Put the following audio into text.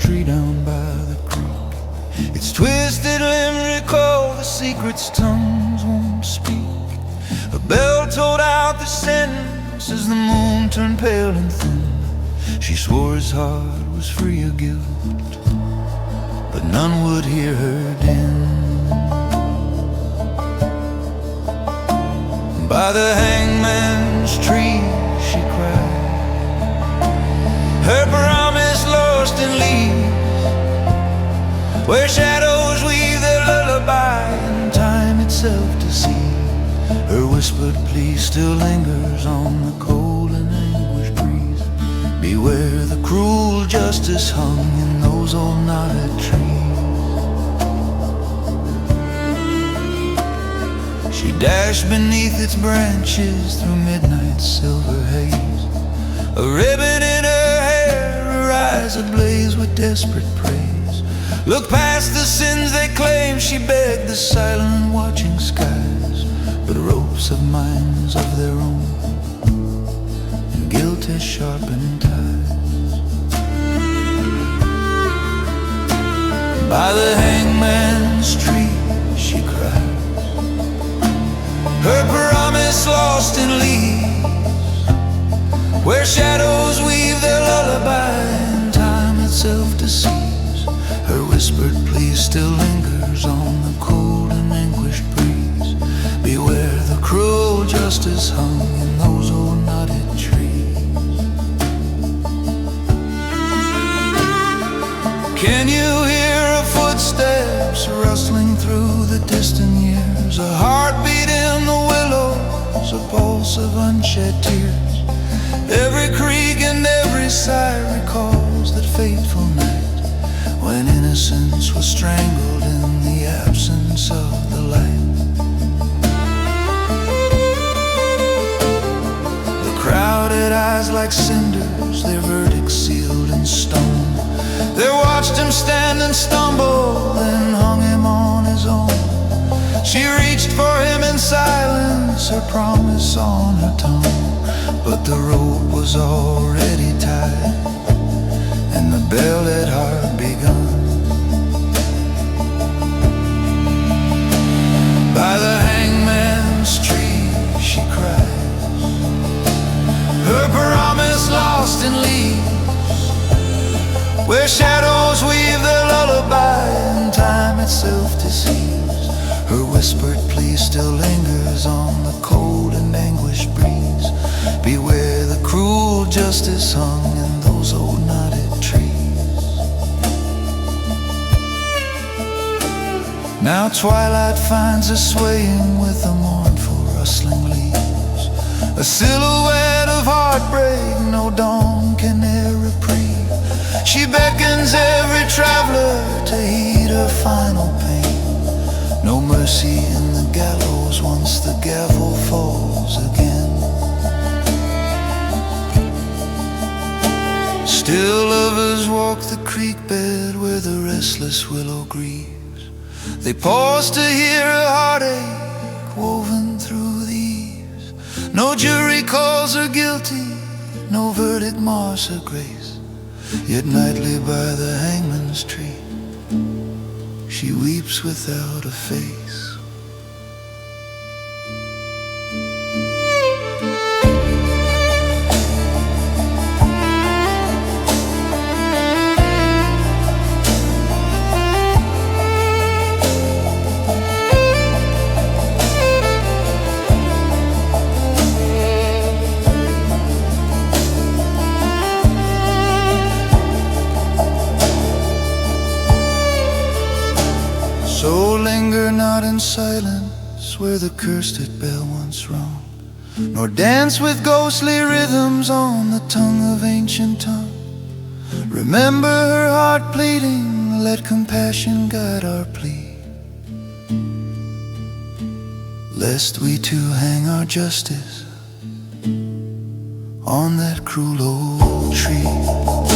tree down by the creek. Its twisted limbs recall the secrets tongues won't speak. A bell tolled out the sentence as the moon turned pale and thin. She swore his heart was free of guilt, but none would hear her din. By the hangman's tree she cried, her promise lost in leaves, where shadows weave their lullaby and time itself deceives. Her whispered plea still lingers on the cold and anguished breeze. Beware the cruel justice hung in those old knotted trees. She dashed beneath its branches through midnight's silver haze, a ribbon in her hair, her eyes ablaze with desperate praise. Look past the sins they claim, she begged the silent watching skies, but ropes of minds of their own, and guilt has sharpened ties. By the hangman's tree she cried, her promise lost in leaves, where shadows weave their lullaby and time itself deceives. Her whispered plea still lingers on the cold and anguished breeze. Beware the cruel justice hung in those old knotted trees. Can you hear her footsteps rustling through the distant years? A heartbeat in the willows, a pulse of unshed tears. Every creak and every sigh recalls that fateful night when innocence was strangled in the absence of the light. The crowded eyes like cinders, their verdict sealed in stone. They watched him stand and stumble, then hung him on his own. She reached for him in silence, her promise on her tongue, but the rope was already tied, and the bell had hard begun. By the hangman's tree she cries, her promise lost in leaves, where shadows weave their lullaby and time itself deceives. Her whispered plea still lingers on the cold and anguished breeze. Beware the cruel justice hung in those old knotted trees. Now twilight finds us swaying with the mournful rustling leaves, a silhouette of heartbreak no dawn can e'er reprieve. She beckons every traveler to heed her final pain. No mercy in the gallows once the gavel falls again. Still lovers walk the creek bed where the restless willow grieves. They pause to hear a heartache woven through the eaves. No jury calls her guilty, no verdict mars her grace. Yet nightly by the hangman's tree she weeps without a face. So linger not in silence where the cursed bell once rung, nor dance with ghostly rhythms on the tongue of ancient tongue. Remember her heart pleading, let compassion guide our plea, lest we too hang our justice on that cruel old tree.